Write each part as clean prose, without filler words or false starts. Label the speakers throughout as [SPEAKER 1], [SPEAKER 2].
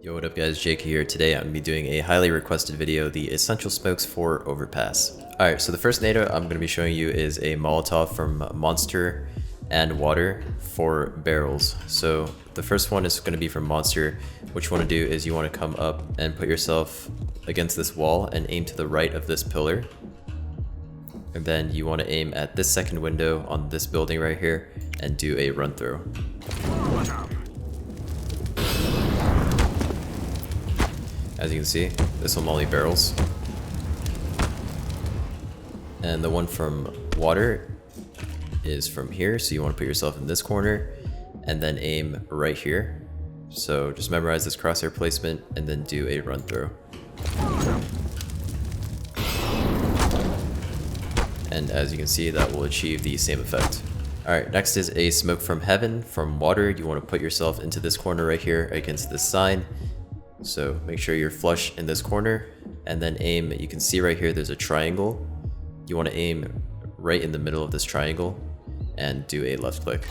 [SPEAKER 1] Yo, what up guys, Jaeky here. Today I'm going to be doing a highly requested video, the essential smokes for Overpass. Alright, so the first NATO I'm going to be showing you is a Molotov from Monster and Water for barrels. So the first one is going to be from Monster. What you want to do is you want to come up and put yourself against this wall and aim to the right of this pillar. And then you want to aim at this second window on this building right here and do a run through. As you can see, this will molly barrels. And the one from Water is from here, so you want to put yourself in this corner and then aim right here. So just memorize this crosshair placement and then do a run through. And as you can see, that will achieve the same effect. Alright, next is a smoke from Heaven from Water. You want to put yourself into this corner right here against this sign. So make sure you're flush in this corner and then aim. You can see right here there's a triangle. You want to aim right in the middle of this triangle and do a left click.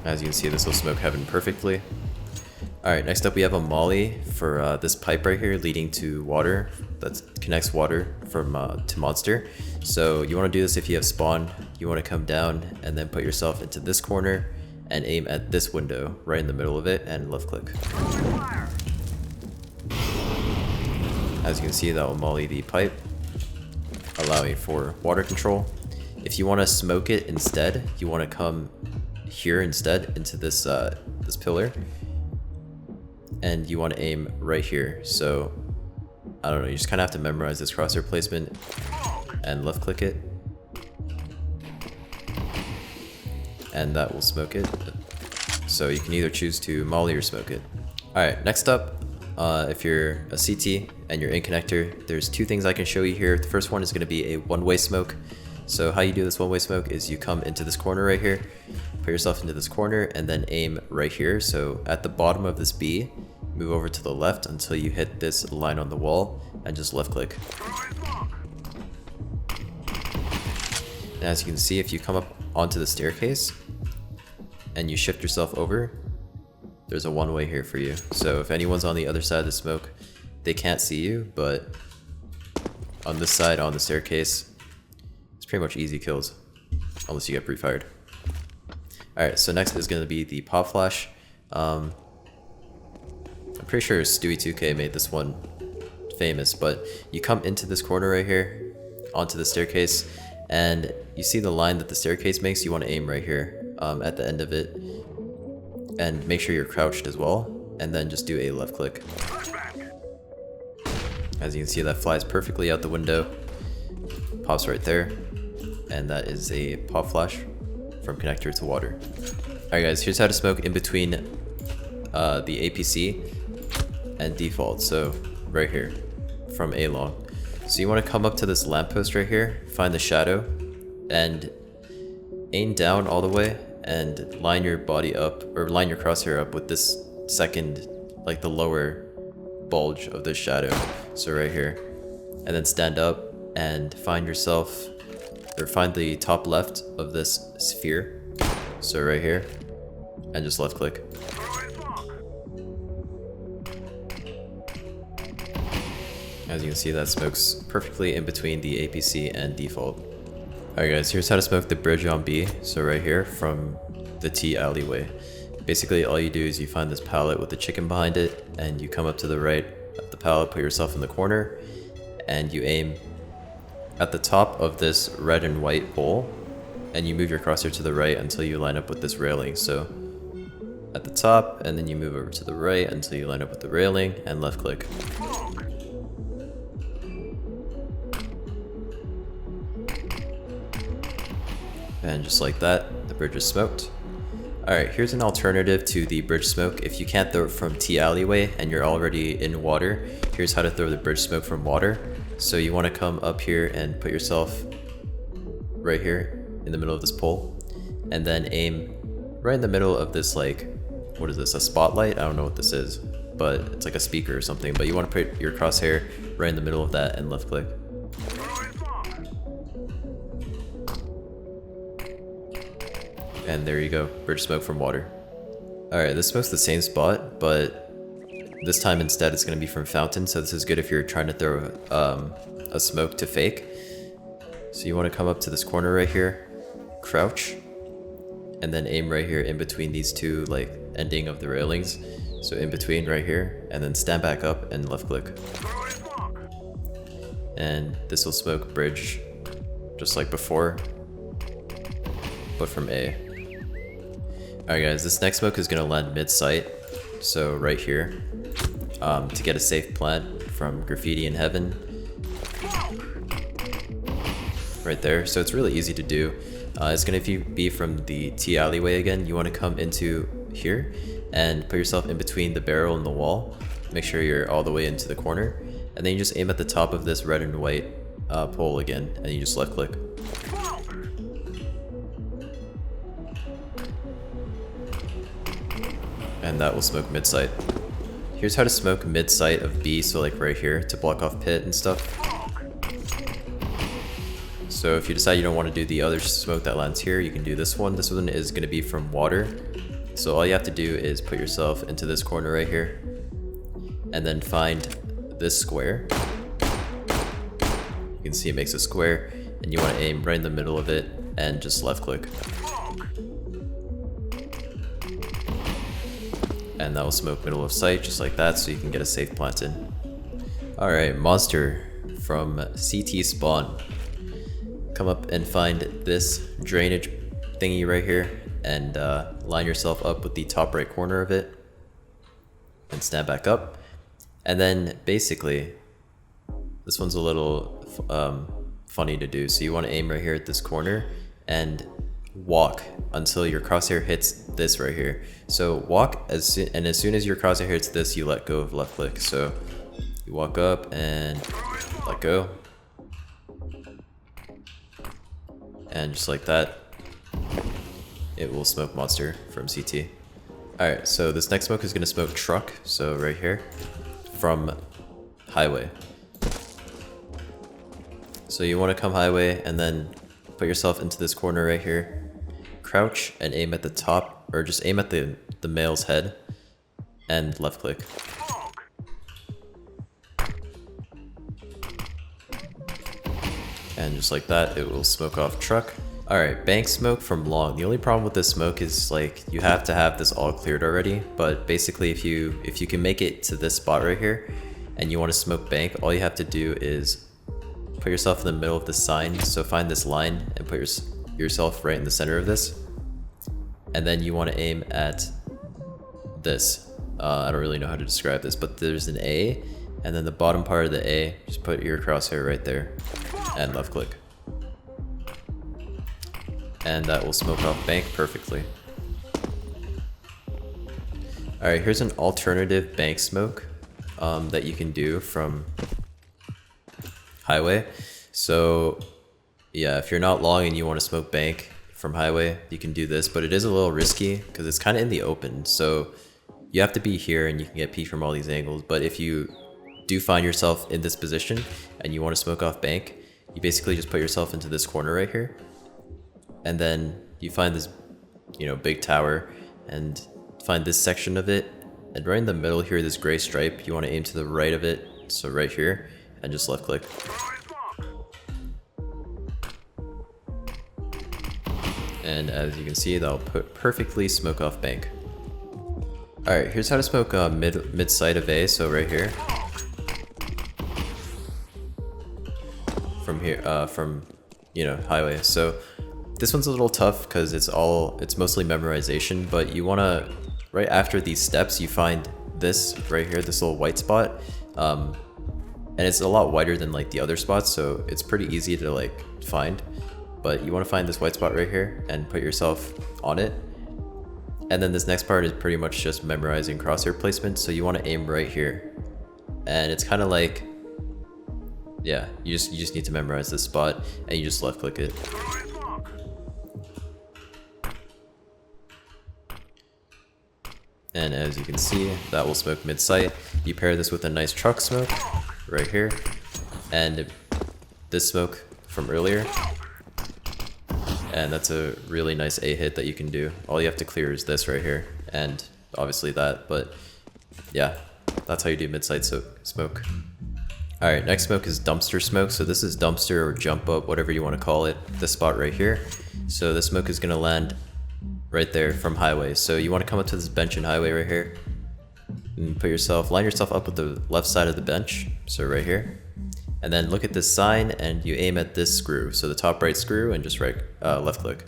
[SPEAKER 1] As you can see, this will smoke Heaven perfectly. Alright, next up we have a molly for this pipe right here leading to Water. That connects Water from to Monster. So you want to do this if you have spawn. You want to come down and then put yourself into this corner and aim at this window right in the middle of it and left click. As you can see, that will molly the pipe, allowing for water control. If you want to smoke it instead, you want to come here instead into this this pillar, and you want to aim right here. So I don't know, you just kind of have to memorize this crosshair placement and left click it. And that will smoke it. So you can either choose to molly or smoke it. Alright, next up, if you're a CT and you're in connector, there's two things I can show you here. The first one is going to be a one-way smoke. So how you do this one-way smoke is you come into this corner right here, put yourself into this corner, and then aim right here. So at the bottom of this B, move over to the left until you hit this line on the wall, and just left click. And as you can see, if you come up onto the staircase and you shift yourself over, there's a one-way here for you. So if anyone's on the other side of the smoke, they can't see you, but on this side on the staircase, it's pretty much easy kills, unless you get pre-fired. Alright, so next is going to be the pop flash. I'm pretty sure Stewie2K made this one famous, but you come into this corner right here, onto the staircase, and you see the line that the staircase makes. You want to aim right here at the end of it, and make sure you're crouched as well, and then just do a left click. As you can see, that flies perfectly out the window, pops right there, and that is a pop flash from connector to Water. Alright guys, here's how to smoke in between the APC and default. So right here from A long. So you want to come up to this lamppost right here, find the shadow, and aim down all the way and line your body up, or line your crosshair up with this second, like the lower bulge of this shadow. So right here. And then stand up and find yourself, or find the top left of this sphere. So right here. And just left click. As you can see, that smokes perfectly in between the APC and default. Alright guys, here's how to smoke the bridge on B. So right here from the T alleyway. Basically all you do is you find this pallet with the chicken behind it, and you come up to the right of the pallet, put yourself in the corner, and you aim at the top of this red and white pole, and you move your crosshair to the right until you line up with this railing. So at the top, and then you move over to the right until you line up with the railing, and left click. And just like that, the bridge is smoked. Alright, here's an alternative to the bridge smoke. If you can't throw it from T alleyway and you're already in Water, here's how to throw the bridge smoke from Water. So you want to come up here and put yourself right here in the middle of this pole, and then aim right in the middle of this, like, what is this, a spotlight? I don't know what this is, but it's like a speaker or something. But you want to put your crosshair right in the middle of that and left click. And there you go, bridge smoke from Water. Alright, this smoke's the same spot, but this time instead it's going to be from fountain, so this is good if you're trying to throw a smoke to fake. So you want to come up to this corner right here, crouch, and then aim right here in between these two like ending of the railings. So in between right here, and then stand back up and left click. And this will smoke bridge just like before, but from A. Alright guys, this next smoke is going to land mid-sight, so right here, to get a safe plant from Graffiti in Heaven. Right there, so it's really easy to do. It's going to be from the T alleyway again. You want to come into here and put yourself in between the barrel and the wall. Make sure you're all the way into the corner, and then you just aim at the top of this red and white pole again, and you just left click. And that will smoke mid-sight. Here's how to smoke mid-sight of B, so like right here, to block off pit and stuff. So if you decide you don't want to do the other smoke that lands here, you can do this one. This one is going to be from water. So all you have to do is put yourself into this corner right here, and then find this square. You can see it makes a square, and you want to aim right in the middle of it and just left click. And that will smoke middle of sight just like that, so you can get a safe plant in. Alright, monster from CT spawn. Come up and find this drainage thingy right here, and line yourself up with the top right corner of it, and stand back up. And then basically, this one's a little funny to do, so you want to aim right here at this corner and walk until your crosshair hits this right here. So walk as soon as your crosshair hits this, you let go of left click. So you walk up and let go, and just like that, it will smoke monster from CT. Alright, so this next smoke is going to smoke truck, so right here, from highway. So you want to come highway and then put yourself into this corner right here, crouch and aim at the top, or just aim at the male's head, and left click. And just like that, it will smoke off truck. Alright, bank smoke from long. The only problem with this smoke is like you have to have this all cleared already, but basically if you can make it to this spot right here and you want to smoke bank, all you have to do is put yourself in the middle of the sign. So find this line and put yourself right in the center of this, and then you want to aim at this. I don't really know how to describe this, but there's an A, and then the bottom part of the A, just put your crosshair right there and left click, and that will smoke off bank perfectly. Alright, here's an alternative bank smoke that you can do from highway. So yeah, if you're not long and you want to smoke bank from highway, you can do this, but it is a little risky because it's kind of in the open. So you have to be here and you can get P from all these angles. But if you do find yourself in this position and you want to smoke off bank, you basically just put yourself into this corner right here, and then you find this, big tower, and find this section of it, and right in the middle here, this gray stripe, you want to aim to the right of it, so right here, and just left click. And as you can see, that'll perfectly smoke off bank. Alright, here's how to smoke mid-sight of A, so right here. From here, highway. So this one's a little tough because it's mostly memorization, but you want to, right after these steps, you find this right here, this little white spot, and it's a lot wider than like the other spots, so it's pretty easy to like find. But you want to find this white spot right here and put yourself on it, and then this next part is pretty much just memorizing crosshair placement. So you want to aim right here, and it's kind of like, yeah, you just need to memorize this spot, and you just left click it. And as you can see, that will smoke mid-sight. You pair this with a nice truck smoke right here, and this smoke from earlier, and that's a really nice A hit that you can do. All you have to clear is this right here, and obviously that, but yeah, that's how you do mid-sight smoke. Alright, next smoke is dumpster smoke. So this is dumpster or jump up, whatever you want to call it, this spot right here. So the smoke is going to land right there from highway. So you want to come up to this bench in highway right here and line yourself up with the left side of the bench, so right here. And then look at this sign and you aim at this screw, so the top right screw, and just left click.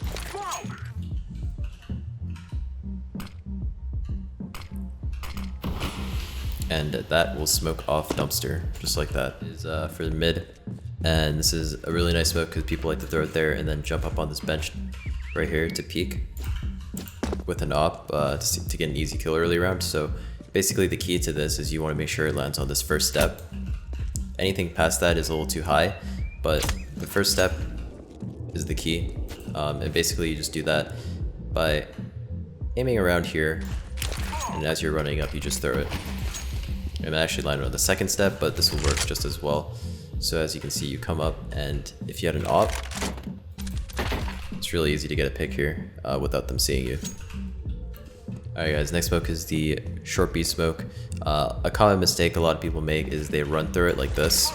[SPEAKER 1] And that will smoke off dumpster, just like that. Is for the mid, and this is a really nice smoke because people like to throw it there and then jump up on this bench right here to peek with an op to get an easy kill early round. So basically the key to this is you want to make sure it lands on this first step. Anything past that is a little too high, but the first step is the key. And basically you just do that by aiming around here, and as you're running up you just throw it. I'm actually landing on the second step, but this will work just as well. So as you can see, you come up, and if you had an op, it's really easy to get a pick here without them seeing you. Alright guys, next smoke is the short B smoke. A common mistake a lot of people make is they run through it like this,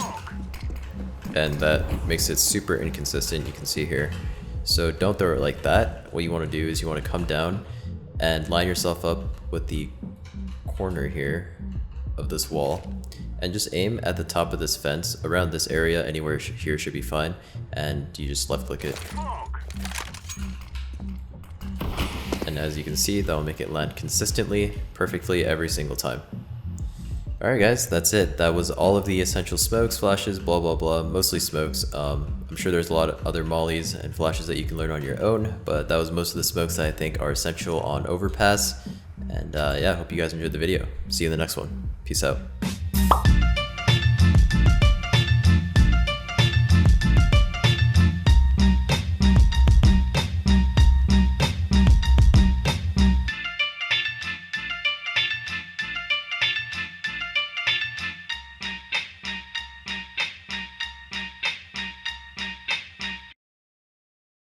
[SPEAKER 1] and that makes it super inconsistent, you can see here. So don't throw it like that. What you want to do is you want to come down and line yourself up with the corner here of this wall, and just aim at the top of this fence around this area. Anywhere here should be fine, and you just left click it, and as you can see, that will make it land consistently, perfectly every single time. Alright guys, that's it. That was all of the essential smokes, flashes, blah blah blah, mostly smokes. I'm sure there's a lot of other mollies and flashes that you can learn on your own, but that was most of the smokes that I think are essential on Overpass. And yeah, I hope you guys enjoyed the video. See you in the next one. Peace out.